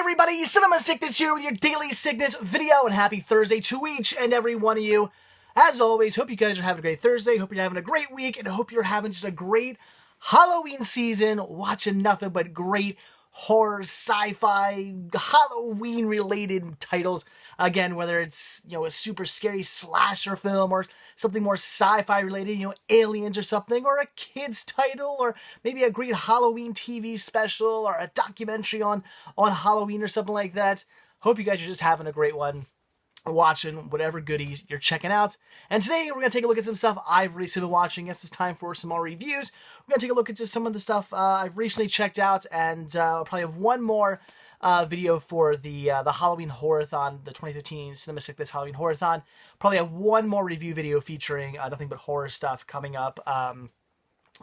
everybody, Cinema Sickness here with your daily sickness video, and happy Thursday to each and every one of you. As always, hope you guys are having a great Thursday, hope you're having a great week, and hope you're having just a great Halloween season, watching nothing but great horror, sci-fi, Halloween-related titles. Again, whether it's, a super scary slasher film or something more sci-fi related, aliens or something, or a kid's title, or maybe a great Halloween TV special, or a documentary on Halloween or something like that. Hope you guys are just having a great one, watching whatever goodies you're checking out. And today we're going to take a look at some stuff I've recently been watching. Yes, it's time for some more reviews. We're going to take a look at just some of the stuff I've recently checked out, and I'll probably have one more video for the Halloween Horrorthon, the 2015 Cinema Sickness Halloween Horrorthon. Probably have one more review video featuring nothing but horror stuff coming up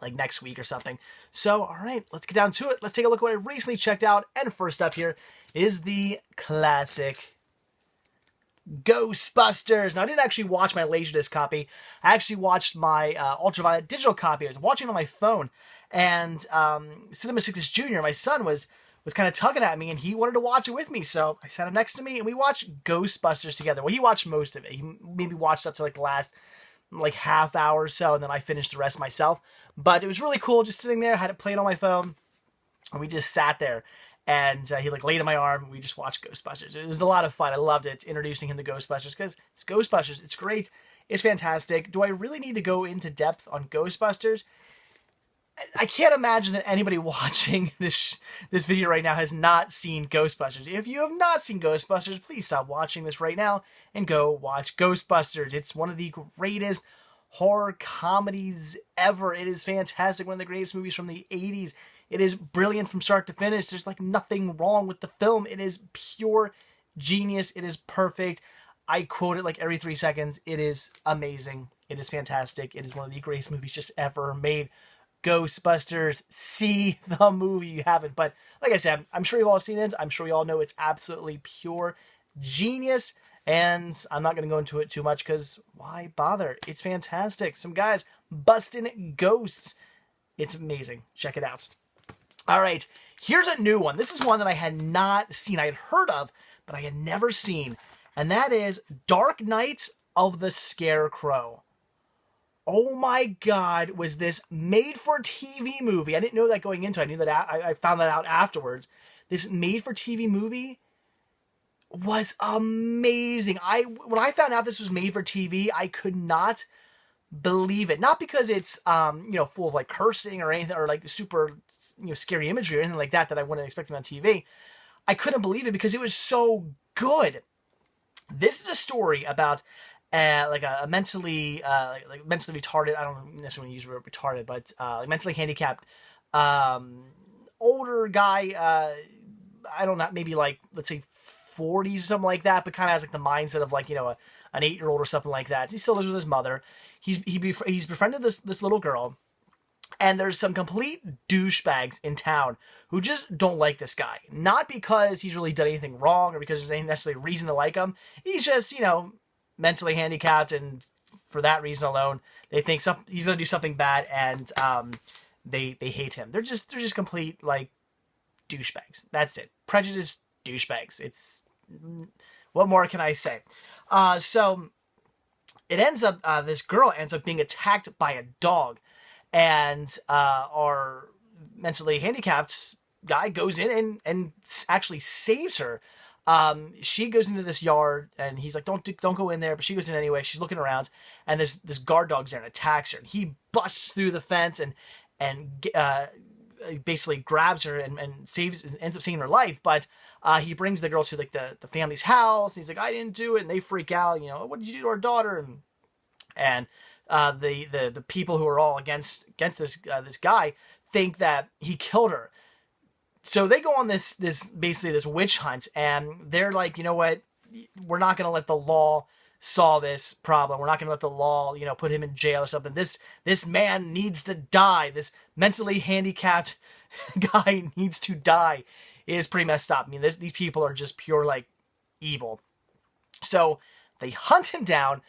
like next week or something. So, alright, let's get down to it. Let's take a look at what I recently checked out. And first up here is the classic Ghostbusters. Now, I didn't actually watch my Laserdisc copy. I actually watched my Ultraviolet digital copy. I was watching it on my phone, and Cinema Sickness Jr., my son, was kind of tugging at me, and he wanted to watch it with me, so I sat him next to me, and we watched Ghostbusters together. Well, he watched most of it. He maybe watched up to the last half hour or so, and then I finished the rest myself. But it was really cool just sitting there, had it played on my phone, and we just sat there. And he laid on my arm, and we just watched Ghostbusters. It was a lot of fun. I loved it, introducing him to Ghostbusters, because it's Ghostbusters. It's great. It's fantastic. Do I really need to go into depth on Ghostbusters? I can't imagine that anybody watching this video right now has not seen Ghostbusters. If you have not seen Ghostbusters, please stop watching this right now and go watch Ghostbusters. It's one of the greatest horror comedies ever. It is fantastic. One of the greatest movies from the 80s. It is brilliant from start to finish. There's nothing wrong with the film. It is pure genius. It is perfect. I quote it every 3 seconds. It is amazing. It is fantastic. It is one of the greatest movies just ever made. Ghostbusters, see the movie you haven't. But like I said, I'm sure you've all seen it. I'm sure you all know it's absolutely pure genius. And I'm not going to go into it too much because why bother? It's fantastic. Some guys busting ghosts. It's amazing. Check it out. All right, here's a new one. This is one that I had not seen. I had heard of, but I had never seen. And that is Dark Knight of the Scarecrow. Oh my God, was this made-for-TV movie? I didn't know that going into it. I knew that I found that out afterwards. This made-for-TV movie was amazing. When I found out this was made for TV, I could not believe it. Not because it's full of cursing or anything, or super scary imagery or anything like that I wouldn't expect on TV. I couldn't believe it because it was so good. This is a story about a mentally mentally retarded, I don't necessarily use the word retarded, but mentally handicapped older guy, I don't know, maybe let's say 40s, something like that, but kind of has the mindset of an 8-year-old or something like that. He still lives with his mother. He's befriended this little girl, and there's some complete douchebags in town who just don't like this guy. Not because he's really done anything wrong or because there's any necessarily reason to like him. He's just, mentally handicapped, and for that reason alone, they think he's going to do something bad, and they hate him. They're just complete douchebags. That's it. Prejudiced douchebags. It's, what more can I say? So it ends up, this girl ends up being attacked by a dog, and our mentally handicapped guy goes in and actually saves her. She goes into this yard, and he's like, don't go in there, but she goes in anyway. She's looking around, and this guard dog's there and attacks her, and he busts through the fence and basically grabs her and ends up saving her life. But he brings the girl to the family's house, and he's like, I didn't do it, and they freak out, what did you do to our daughter? And the people who are all against this guy think that he killed her. So they go on this basically this witch hunt, and they're like, you know what? We're not going to let the law solve this problem. We're not going to let the law, put him in jail or something. This man needs to die. This mentally handicapped guy needs to die. It is pretty messed up. I mean, these people are just pure evil. So they hunt him down.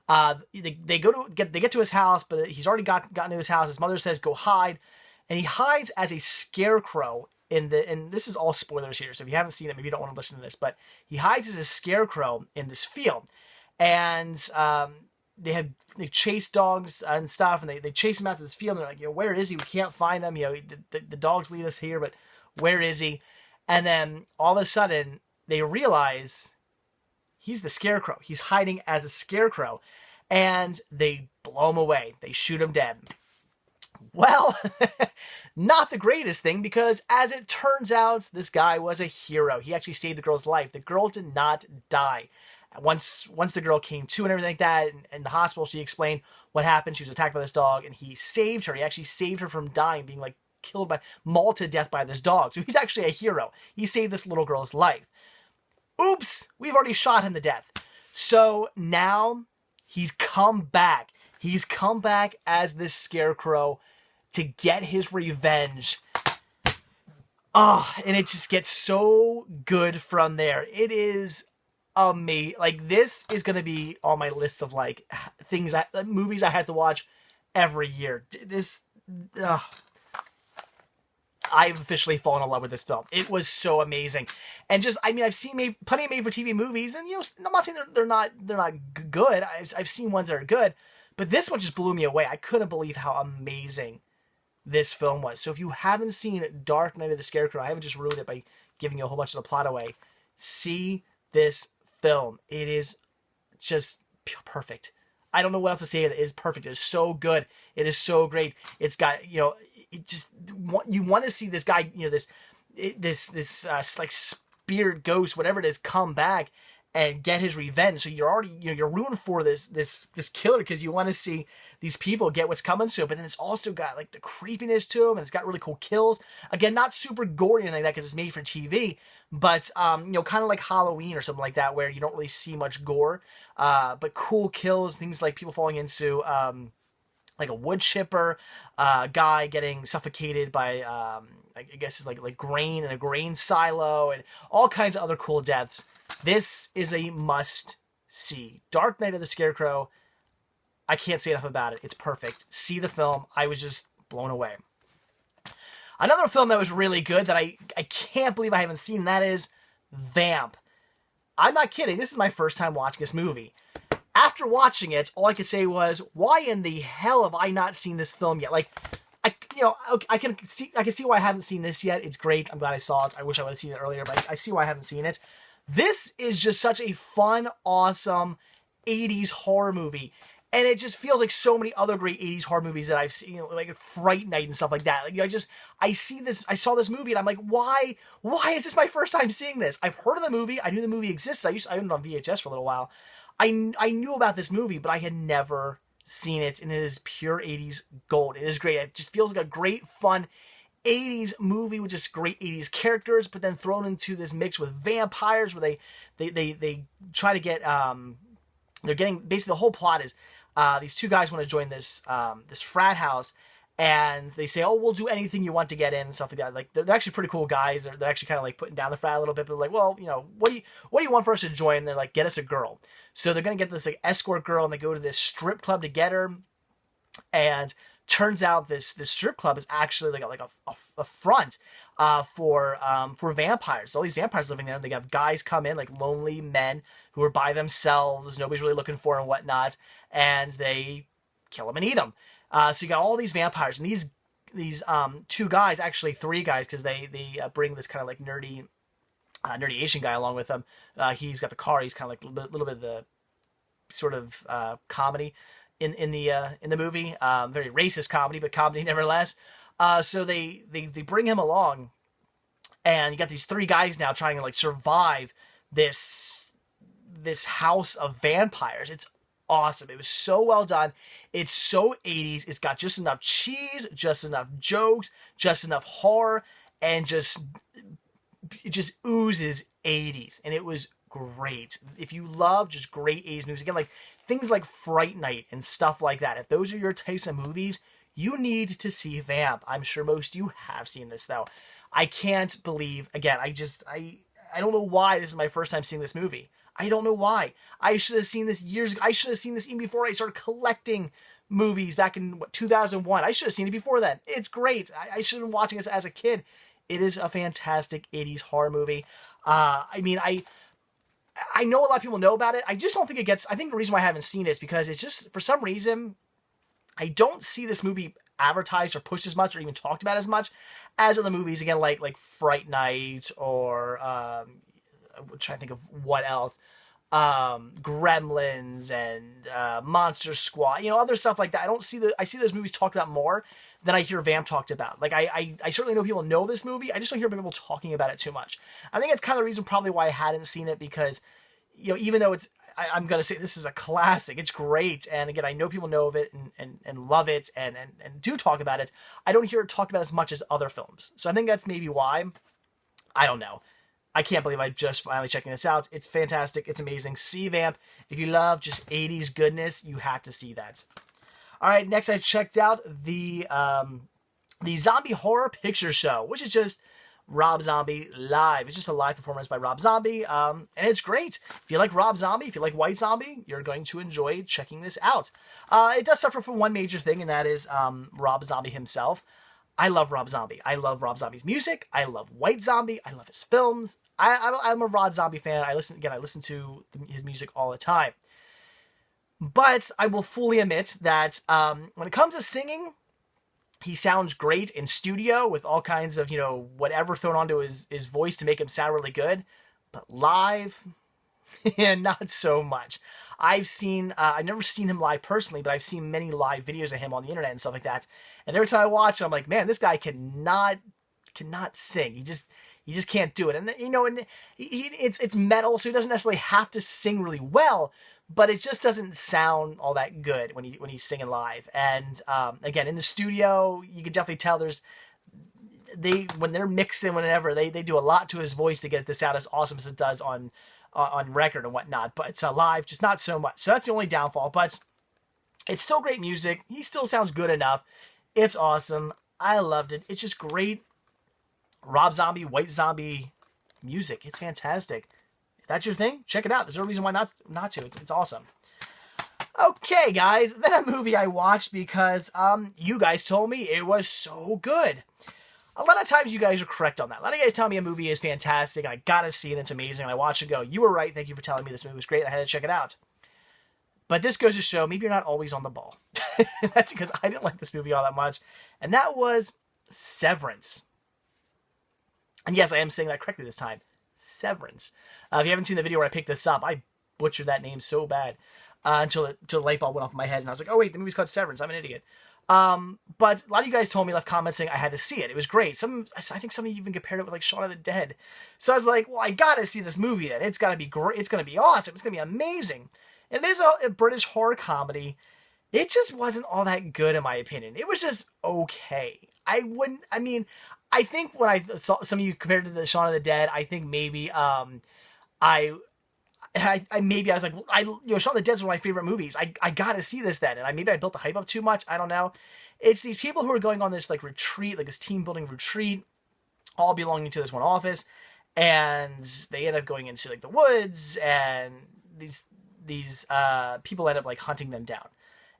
They get to his house, but he's already gotten to his house. His mother says, go hide. And he hides as a scarecrow and this is all spoilers here, so if you haven't seen it, maybe you don't want to listen to this, but he hides as a scarecrow in this field, and they chase dogs and stuff, and they chase him out to this field, and they're like, you know, where is he? We can't find him. You know, the dogs lead us here, but where is he? And then all of a sudden, they realize he's the scarecrow. He's hiding as a scarecrow, and they blow him away. They shoot him dead. Well, not the greatest thing, because as it turns out, this guy was a hero. He actually saved the girl's life. The girl did not die. Once the girl came to and everything like that, in the hospital, she explained what happened. She was attacked by this dog, and he saved her. He actually saved her from dying, being like mauled to death by this dog. So he's actually a hero. He saved this little girl's life. Oops, we've already shot him to death. So now he's come back. He's come back as this scarecrow to get his revenge. Oh, and it just gets so good from there. It is amazing. Like, this is going to be on my list of, like, movies I had to watch every year. I've officially fallen in love with this film. It was so amazing. And just, I mean, I've seen plenty of made-for-TV movies, and, you know, I'm not saying they're not good. I've seen ones that are good, but this one just blew me away. I couldn't believe how amazing this film was. So if you haven't seen Dark Knight of the Scarecrow, I haven't just ruined it by giving you a whole bunch of the plot away. See this film. It is just perfect. I don't know what else to say. It is perfect. It is so good. It is so great. It's got, you know, it just, you want to see this guy, you know, this like spirit ghost, whatever it is, come back and get his revenge. So you're already, you know, you're rooting for this killer, because you want to see these people get what's coming to them. But then it's also got like the creepiness to them, and it's got really cool kills. Again, not super gory or anything like that, because it's made for TV, but you know, kind of like Halloween or something like that, where you don't really see much gore, but cool kills, things like people falling into like a wood chipper, guy getting suffocated by I guess it's like grain in a grain silo, and all kinds of other cool deaths. This is a must-see. Dark Knight of the Scarecrow, I can't say enough about it. It's perfect. See the film. I was just blown away. Another film that was really good that I can't believe I haven't seen, and that is Vamp. I'm not kidding. This is my first time watching this movie. After watching it, all I could say was, why in the hell have I not seen this film yet? Like, I can see why I haven't seen this yet. It's great. I'm glad I saw it. I wish I would have seen it earlier, but I see why I haven't seen it. This is just such a fun, awesome 80s horror movie. And it just feels like so many other great 80s horror movies that I've seen, you know, like Fright Night and stuff like that. Like, you know, I saw this movie and I'm like, why is this my first time seeing this? I've heard of the movie. I knew the movie exists. I owned it on VHS for a little while. I knew about this movie, but I had never seen it, and it is pure 80s gold. It is great. It just feels like a great, fun 80s movie with just great 80s characters, but then thrown into this mix with vampires where they try to get, they're getting, basically the whole plot is, these two guys want to join this frat house, and they say, oh, we'll do anything you want to get in and stuff like that. Like, they're actually pretty cool guys. They're actually kind of like putting down the frat a little bit, but like, well, you know, what do you want for us to join? And they're like, get us a girl. So they're going to get this like escort girl, and they go to this strip club to get her. And turns out this strip club is actually like a front for vampires. So all these vampires living there, and they have guys come in, like lonely men who are by themselves, nobody's really looking for and whatnot, and they kill them and eat them. So you got all these vampires, and these two guys, actually three guys, because they bring this kind of like nerdy Asian guy along with them. He's got the car. He's kind of like a little bit of the sort of comedy in the movie. Very racist comedy, but comedy nevertheless. So they bring him along, and you got these three guys now trying to like survive this house of vampires. It's awesome. It was so well done. It's so 80s. It's got just enough cheese, just enough jokes, just enough horror, and it just oozes 80s. And it was great. If you love just great 80s movies, again, like things like Fright Night and stuff like that, if those are your types of movies, you need to see Vamp. I'm sure most of you have seen this, though. I can't believe, again, I don't know why this is my first time seeing this movie. I don't know why. I should have seen this years ago. I should have seen this even before I started collecting movies back in 2001. I should have seen it before then. It's great. I should have been watching this as a kid. It is a fantastic 80s horror movie. I mean, I know a lot of people know about it. I just don't think it gets... I think the reason why I haven't seen it is because it's just, for some reason, I don't see this movie advertised or pushed as much or even talked about as much as other movies. Again, like Fright Night or... I'm trying to think of what else. Gremlins and Monster Squad. Other stuff like that. I see those movies talked about more than I hear Vamp talked about. Like, I certainly know people know this movie. I just don't hear people talking about it too much. I think it's kind of the reason probably why I hadn't seen it, because, even though I'm going to say this is a classic, it's great. And again, I know people know of it and love it and do talk about it. I don't hear it talked about as much as other films. So I think that's maybe why. I don't know. I can't believe I just finally checking this out. It's fantastic. It's amazing. See Vamp. If you love just 80s goodness, you have to see that. All right, next I checked out the Zombie Horror Picture Show, which is just Rob Zombie live. It's just a live performance by Rob Zombie, and it's great. If you like Rob Zombie, if you like White Zombie, you're going to enjoy checking this out. It does suffer from one major thing, and that is Rob Zombie himself. I love Rob Zombie. I love Rob Zombie's music. I love White Zombie. I love his films. I'm a Rob Zombie fan. I listen to his music all the time. But I will fully admit that when it comes to singing, he sounds great in studio with all kinds of, whatever thrown onto his voice to make him sound really good. But live, not so much. I've never seen him live personally, but I've seen many live videos of him on the internet and stuff like that. And every time I watch it, I'm like, man, this guy cannot sing. He just can't do it. And it's metal, so he doesn't necessarily have to sing really well, but it just doesn't sound all that good when he's singing live. And again, in the studio, you can definitely tell when they're mixing, whenever they do a lot to his voice to get it to sound as awesome as it does on record and whatnot, but it's live, just not so much. So that's the only downfall, but it's still great music. He still sounds good enough. It's awesome. I loved it. It's just great Rob Zombie, White Zombie music. It's fantastic. If that's your thing, check it out. There's no reason why not to. It's awesome. Okay, guys, then a movie I watched because you guys told me it was so good. A lot of times you guys are correct on that. A lot of you guys tell me a movie is fantastic, and I gotta see it, and it's amazing, and I watch it and go, you were right, thank you for telling me this movie was great, I had to check it out. But this goes to show, maybe you're not always on the ball. That's because I didn't like this movie all that much, and that was Severance. And yes, I am saying that correctly this time. Severance. If you haven't seen the video where I picked this up, I butchered that name so bad until the light bulb went off in my head, and I was like, oh wait, the movie's called Severance, I'm an idiot. But a lot of you guys told me, left comments saying I had to see it. It was great. I think some of you even compared it with like Shaun of the Dead. So I was like, well, I gotta see this movie then. It's gotta be great. It's gonna be awesome. It's gonna be amazing. And it is a British horror comedy. It just wasn't all that good in my opinion. It was just okay. I think when I saw some of you compared to the Shaun of the Dead, I think maybe I was like, Shaun of the Dead's one of my favorite movies. I gotta see this then. And maybe I built the hype up too much. I don't know. It's these people who are going on this like retreat, like this team building retreat, all belonging to this one office. And they end up going into like the woods, and these people end up like hunting them down.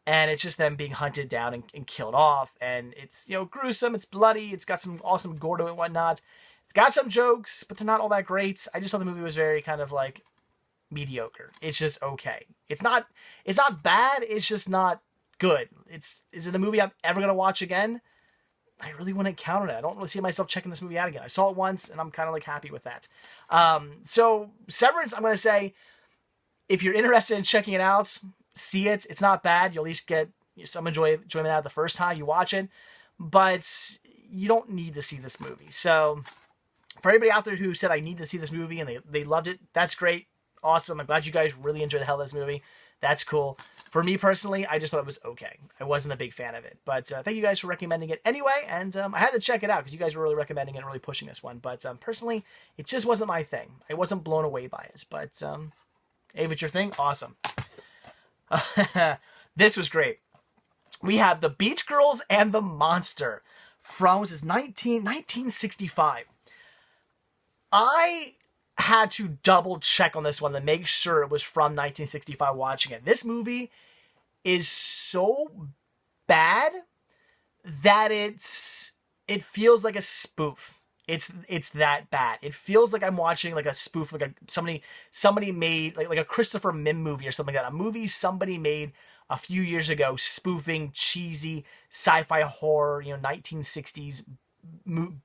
And it's just them being hunted down and killed off. And it's, gruesome. It's bloody. It's got some awesome gore to it and whatnot. It's got some jokes, but they're not all that great. I just thought the movie was very kind of like mediocre. It's just okay. It's not bad. It's just not good. Is it a movie I'm ever going to watch again? I really wouldn't count on it. I don't really see myself checking this movie out again. I saw it once, and I'm kind of like happy with that. So Severance, I'm going to say, if you're interested in checking it out, see it. It's not bad. You'll at least get some enjoyment out of the first time you watch it, but you don't need to see this movie. So for anybody out there who said I need to see this movie and they loved it, that's great. Awesome. I'm glad you guys really enjoyed the hell of this movie. That's cool. For me personally, I just thought it was okay. I wasn't a big fan of it, but thank you guys for recommending it anyway. And I had to check it out because you guys were really recommending it and really pushing this one. But personally, it just wasn't my thing. I wasn't blown away by it, but hey, if it's your thing, awesome. This was great. We have The Beach Girls and the Monster from 1965. I had to double check on this one to make sure it was from 1965 watching it. This movie is so bad that it feels like a spoof. It's that bad. It feels like I'm watching like a spoof, like somebody made like a Christopher Mim movie or something like that. A movie somebody made a few years ago, spoofing cheesy sci-fi horror, 1960s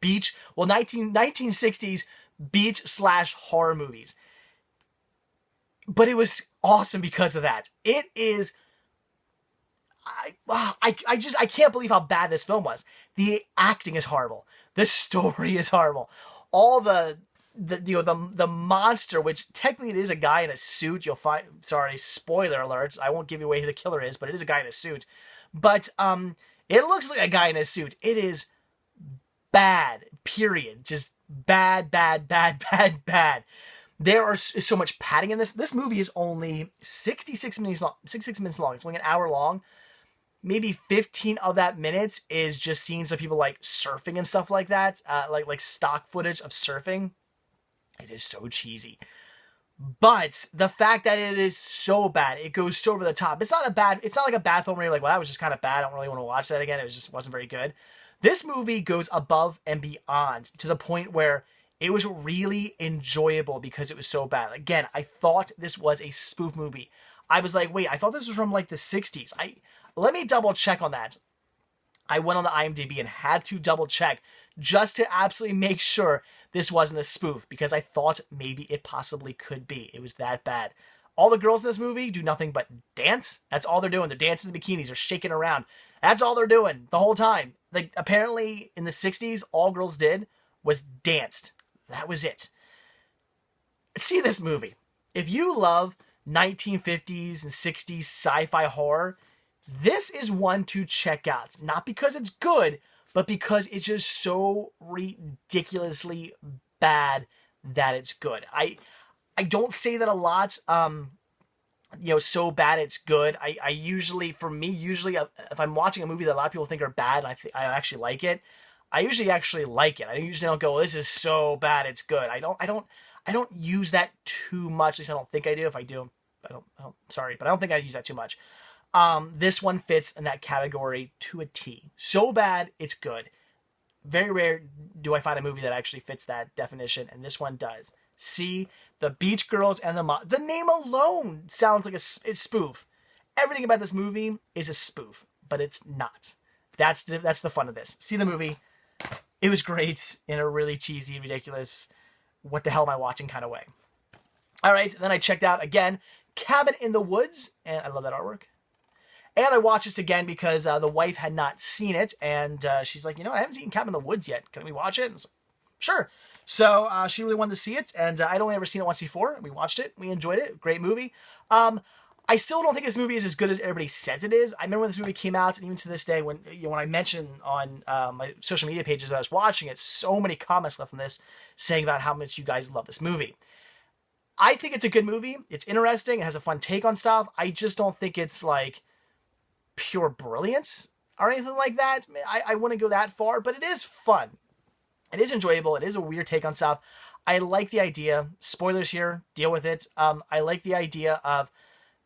beach, 1960s beach / horror movies. But it was awesome because of that. It is. I can't believe how bad this film was. The acting is horrible. The story is horrible. All the monster, which technically it is a guy in a suit. You'll find, sorry, spoiler alert. I won't give you away who the killer is, but it is a guy in a suit. But it looks like a guy in a suit. It is bad. Period. Just bad, bad, bad, bad, bad. There is so much padding in this. This movie is only 66 minutes long. 66 minutes long. It's only an hour long. Maybe 15 of that minutes is just scenes of people like surfing and stuff like that, like stock footage of surfing. It is so cheesy, but the fact that it is so bad, it goes so over the top. It's not like a bad film where you're like, well, that was just kind of bad. I don't really want to watch that again. It just wasn't very good. This movie goes above and beyond to the point where it was really enjoyable because it was so bad. Again, I thought this was a spoof movie. I was like, wait, I thought this was from like the 60s. Let me double check on that. I went on the IMDb and had to double check just to absolutely make sure this wasn't a spoof, because I thought maybe it possibly could be. It was that bad. All the girls in this movie do nothing but dance. That's all they're doing. They're dancing in bikinis. They're shaking around. That's all they're doing the whole time. Like, apparently in the 60s, all girls did was danced. That was it. See this movie. If you love 1950s and 60s sci-fi horror, this is one to check out. Not because it's good, but because it's just so ridiculously bad that it's good. I don't say that a lot. So bad it's good. I usually, if I'm watching a movie that a lot of people think are bad, and I actually like it, I usually actually like it. I usually don't go, this is so bad it's good. I don't use that too much. At least I don't think I do. If I do, I don't sorry, but I don't think I use that too much. This one fits in that category to a T. So bad, it's good. Very rare do I find a movie that actually fits that definition, and this one does. See, the beach girls and the name alone sounds like it's spoof. Everything about this movie is a spoof, but it's not. That's the fun of this. See the movie. It was great in a really cheesy, ridiculous, what the hell am I watching kind of way. All right, then I checked out, again, Cabin in the Woods, and I love that artwork. And I watched this again because the wife had not seen it, and she's like, I haven't seen Cabin in the Woods yet. Can we watch it? I was like, sure. So she really wanted to see it, and I'd only ever seen it once before. We watched it. We enjoyed it. Great movie. I still don't think this movie is as good as everybody says it is. I remember when this movie came out, and even to this day, when I mentioned on my social media pages that I was watching it, so many comments left on this saying about how much you guys love this movie. I think it's a good movie. It's interesting. It has a fun take on stuff. I just don't think it's like pure brilliance or anything like that. I wouldn't go that far, but it is fun. It is enjoyable. It is a weird take on stuff. I like the idea. Spoilers here. Deal with it. I like the idea of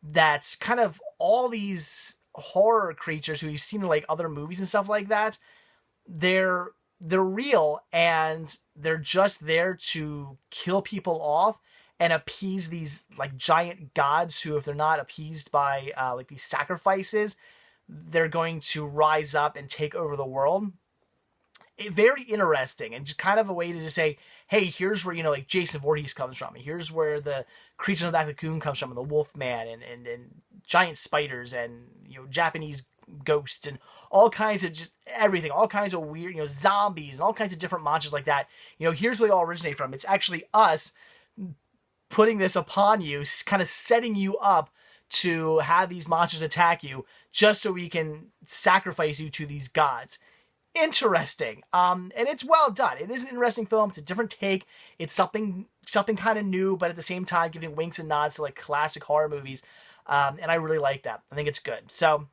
that kind of all these horror creatures who you've seen in like other movies and stuff like that. They're real, and they're just there to kill people off and appease these like giant gods who, if they're not appeased by like these sacrifices, they're going to rise up and take over the world. Very interesting, and just kind of a way to just say, hey, here's where, like Jason Voorhees comes from. Here's where the creature in the back of the cocoon comes from, and the wolf man, and giant spiders, and Japanese ghosts, and all kinds of just everything, all kinds of weird, zombies, and all kinds of different monsters like that. Here's where they all originate from. It's actually us putting this upon you, kind of setting you up to have these monsters attack you, just so we can sacrifice you to these gods. Interesting. And it's well done. It is an interesting film. It's a different take. It's something kind of new, but at the same time giving winks and nods to like classic horror movies. And I really like that. I think it's good. So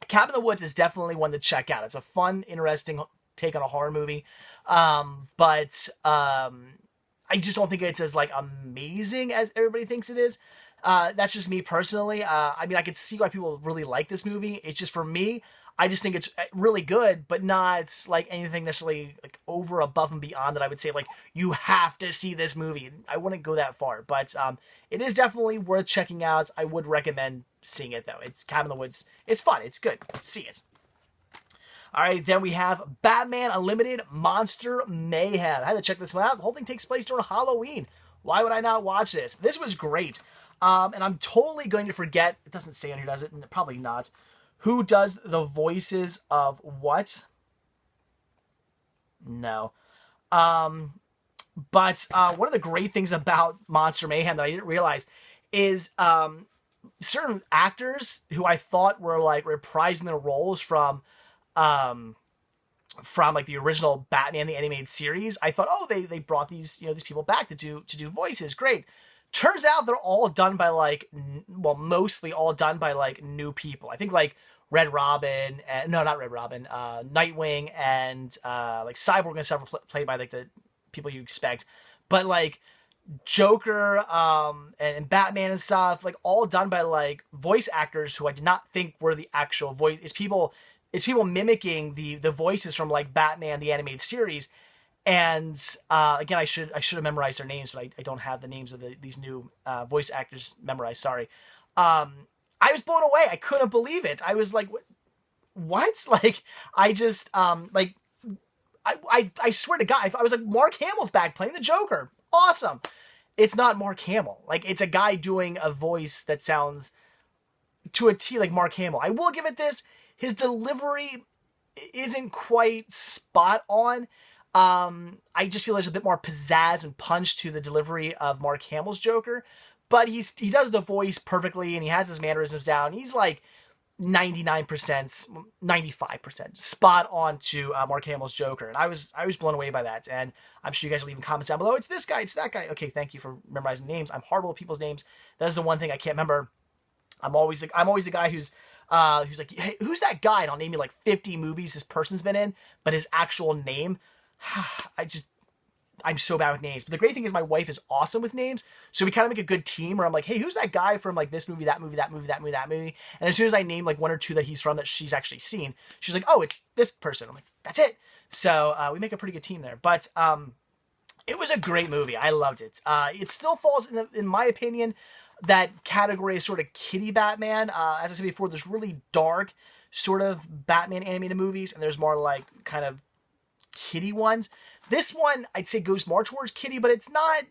Cabin in the Woods is definitely one to check out. It's a fun, interesting take on a horror movie. But I just don't think it's as like amazing as everybody thinks it is. That's just me personally. I mean, I could see why people really like this movie. It's just, for me, I just think it's really good, but not like anything necessarily like over, above, and beyond that I would say like you have to see this movie. I wouldn't go that far, but it is definitely worth checking out. I would recommend seeing it though. It's Cabin in the Woods. It's fun. It's good. See it. All right, then we have Batman Unlimited Monster Mayhem. I had to check this one out. The whole thing takes place during Halloween. Why would I not watch this? This was great. And I'm totally going to forget, it doesn't say on here, does it? Probably not. Who does the voices of what? No. But one of the great things about Monster Mayhem that I didn't realize is certain actors who I thought were like reprising their roles from like the original Batman the Animated Series. I thought, oh, they brought these these people back to do voices. Great. Turns out they're all done by like, well, mostly all done by like new people. I think like Red Robin, and no, not Red Robin, Nightwing and like Cyborg and stuff were played by like the people you expect, but like Joker and Batman and stuff, like all done by like voice actors who I did not think were the actual voice. It's people mimicking the voices from like Batman the Animated Series. And again, I should have memorized their names, but I don't have the names of these new voice actors memorized. Sorry. I was blown away. I couldn't believe it. I was like, what? Like, I just like I swear to God, I was like, Mark Hamill's back playing the Joker. Awesome. It's not Mark Hamill. Like, it's a guy doing a voice that sounds to a T like Mark Hamill. I will give it this. His delivery isn't quite spot on. I just feel there's a bit more pizzazz and punch to the delivery of Mark Hamill's Joker, but he does the voice perfectly and he has his mannerisms down. He's like 99%, 95% spot on to Mark Hamill's Joker, and I was blown away by that. And I'm sure you guys are leaving comments down below. It's this guy, it's that guy. Okay, thank you for memorizing names. I'm horrible with people's names. That's the one thing I can't remember. I'm always the guy who's like, hey, who's that guy? And I'll name you like 50 movies this person's been in, but his actual name, I'm so bad with names. But the great thing is my wife is awesome with names, so we kind of make a good team where I'm like, hey, who's that guy from like this movie, that movie, that movie, that movie, that movie? And as soon as I name like one or two that he's from that she's actually seen, she's like, oh, it's this person. I'm like, that's it. So we make a pretty good team there. But it was a great movie. I loved it. It still falls in my opinion, that category is sort of kiddie Batman. As I said before, there's really dark sort of Batman animated movies, and there's more like kind of kiddie ones. This one I'd say goes more towards kiddie, but it's not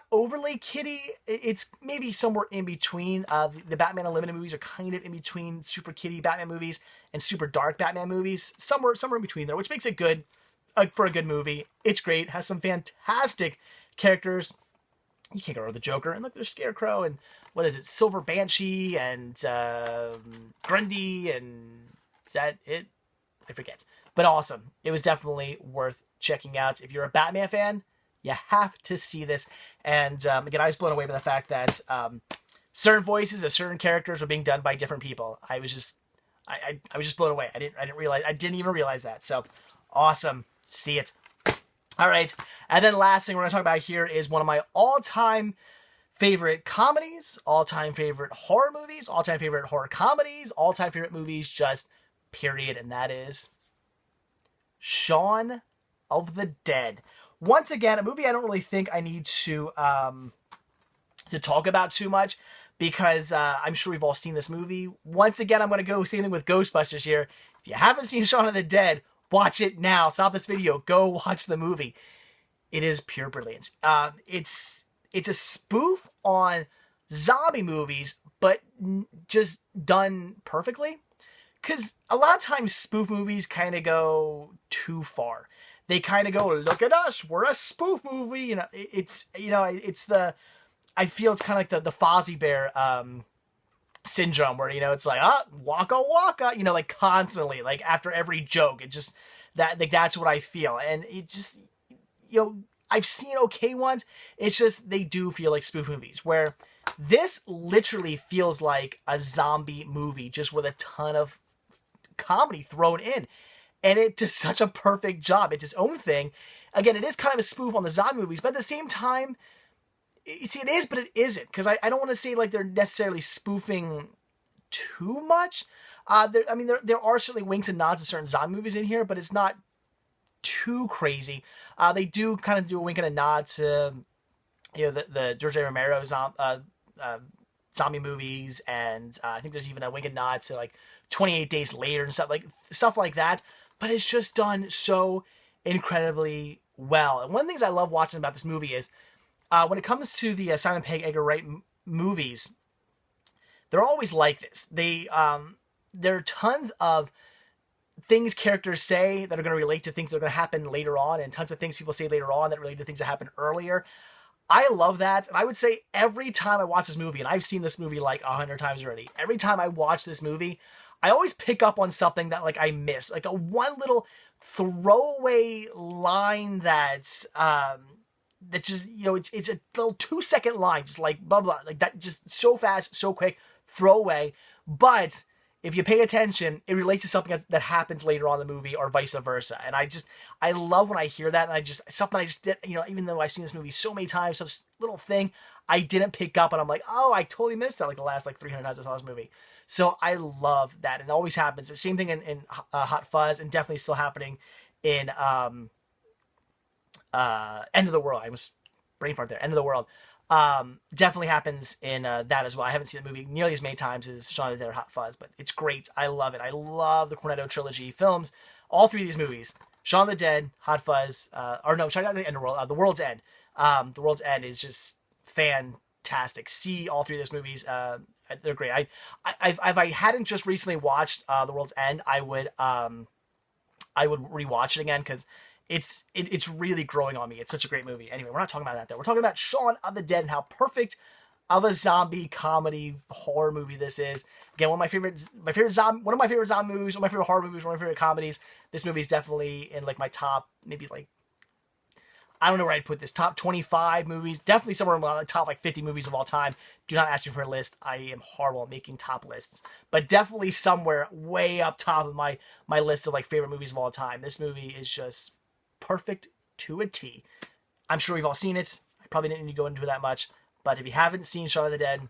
overly kiddie. It's maybe somewhere in between. The Batman Unlimited movies are kind of in between super kiddie Batman movies and super dark Batman movies. Somewhere in between there, which makes it good for a good movie. It's great. Has some fantastic characters. You can't go wrong with the Joker. And look, there's Scarecrow and what is it? Silver Banshee and Grundy, and is that it? I forget. But awesome. It was definitely worth checking out. If you're a Batman fan, you have to see this. And again, I was blown away by the fact that certain voices of certain characters were being done by different people. I was just blown away. I didn't even realize that. So awesome. See it. All right. And then last thing we're going to talk about here is one of my all-time favorite comedies, all-time favorite horror movies, all-time favorite horror comedies, all-time favorite movies, just period. And that is Shaun of the Dead. Once again, a movie I don't really think I need to talk about too much, because I'm sure we've all seen this movie. Once again, I'm going to go same thing with Ghostbusters here. If you haven't seen Shaun of the Dead, watch it now. Stop this video. Go watch the movie. It is pure brilliance. It's a spoof on zombie movies, but just done perfectly. Because a lot of times spoof movies kind of go too far. They kind of go, look at us, we're a spoof movie. You know, I feel it's kind of like the Fozzie Bear syndrome, where, you know, it's like, waka waka, you know, like constantly, like after every joke. It's just that, like, that's what I feel. And it just, you know, I've seen okay ones. It's just, they do feel like spoof movies, where this literally feels like a zombie movie, just with a ton of comedy thrown in. And it does such a perfect job. It's its own thing. Again, it is kind of a spoof on the zombie movies, but at the same time, see, it is, but it isn't. Because I don't want to say like they're necessarily spoofing too much. There are certainly winks and nods to certain zombie movies in here, but it's not too crazy. They do kind of do a wink and a nod to, the George A. Romero zombie movies, and I think there's even a wink and nod to like 28 Days Later and stuff like that. But it's just done so incredibly well. And one of the things I love watching about this movie is when it comes to the Simon Pegg Edgar Wright movies, they're always like this. There are tons of things characters say that are going to relate to things that are going to happen later on, and tons of things people say later on that relate to things that happened earlier. I love that, and I would say every time I watch this movie, and I've seen this movie like 100 times already, every time I watch this movie, I always pick up on something that like I miss, like a one little throwaway line that's that just, it's a little 2-second line, just like blah blah, like that, just so fast, so quick, throwaway. But if you pay attention, it relates to something that happens later on in the movie, or vice versa. And I love when I hear that, and something I just did, even though I've seen this movie so many times, some little thing I didn't pick up, and I'm like, oh, I totally missed that, like the last 300 times I saw this movie. So I love that, and it always happens. The same thing in Hot Fuzz, and definitely still happening in End of the World. I was brain fart there. End of the World. Definitely happens in that as well. I haven't seen the movie nearly as many times as Shaun of the Dead or Hot Fuzz, but it's great. I love it. I love the Cornetto trilogy films. All three of these movies: Shaun of the Dead, Hot Fuzz, Shaun of the End of the World, The World's End. The World's End is just fantastic. See all three of those movies. They're great. If I hadn't just recently watched The World's End, I would rewatch it again, because it's really growing on me. It's such a great movie. Anyway, we're not talking about that though. We're talking about Shaun of the Dead and how perfect of a zombie comedy horror movie this is. Again, one of my favorite zombie movies, one of my favorite horror movies, one of my favorite comedies. This movie is definitely in like my top, maybe like, I don't know where I'd put this, top 25 movies. Definitely somewhere in the top 50 movies of all time. Do not ask me for a list. I am horrible at making top lists. But definitely somewhere way up top of my list of favorite movies of all time. This movie is just perfect to a T. I'm sure we've all seen it. I probably didn't need to go into it that much. But if you haven't seen Shaun of the Dead,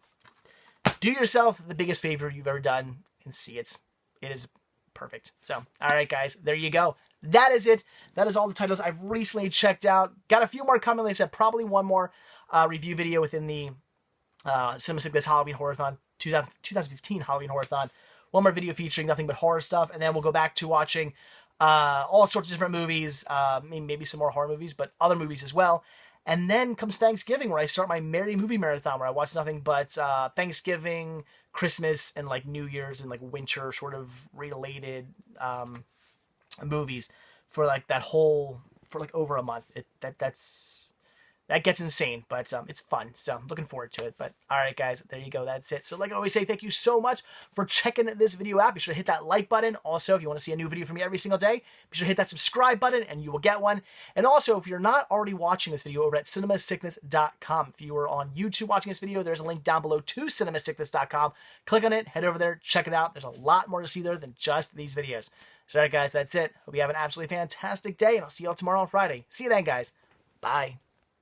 do yourself the biggest favor you've ever done and see it. It is perfect. So, all right, guys, there you go. That is it. That is all the titles I've recently checked out. Got a few more coming. Like I said, probably one more review video within the Cinema Sickness Halloween Horrorthon, 2015 Halloween Horrorthon. One more video featuring nothing but horror stuff, and then we'll go back to watching all sorts of different movies, maybe some more horror movies, but other movies as well. And then comes Thanksgiving, where I start my Merry Movie Marathon, where I watch nothing but Thanksgiving, Christmas, and New Year's and winter sort of related movies for over a month. That gets insane, but it's fun. So I'm looking forward to it. But all right, guys, there you go. That's it. So like I always say, thank you so much for checking this video out. Be sure to hit that like button. Also, if you want to see a new video from me every single day, be sure to hit that subscribe button and you will get one. And also, if you're not already watching this video over at cinemasickness.com, if you are on YouTube watching this video, there's a link down below to cinemasickness.com. Click on it, head over there, check it out. There's a lot more to see there than just these videos. So all right, guys, that's it. Hope you have an absolutely fantastic day, and I'll see you all tomorrow on Friday. See you then, guys. Bye.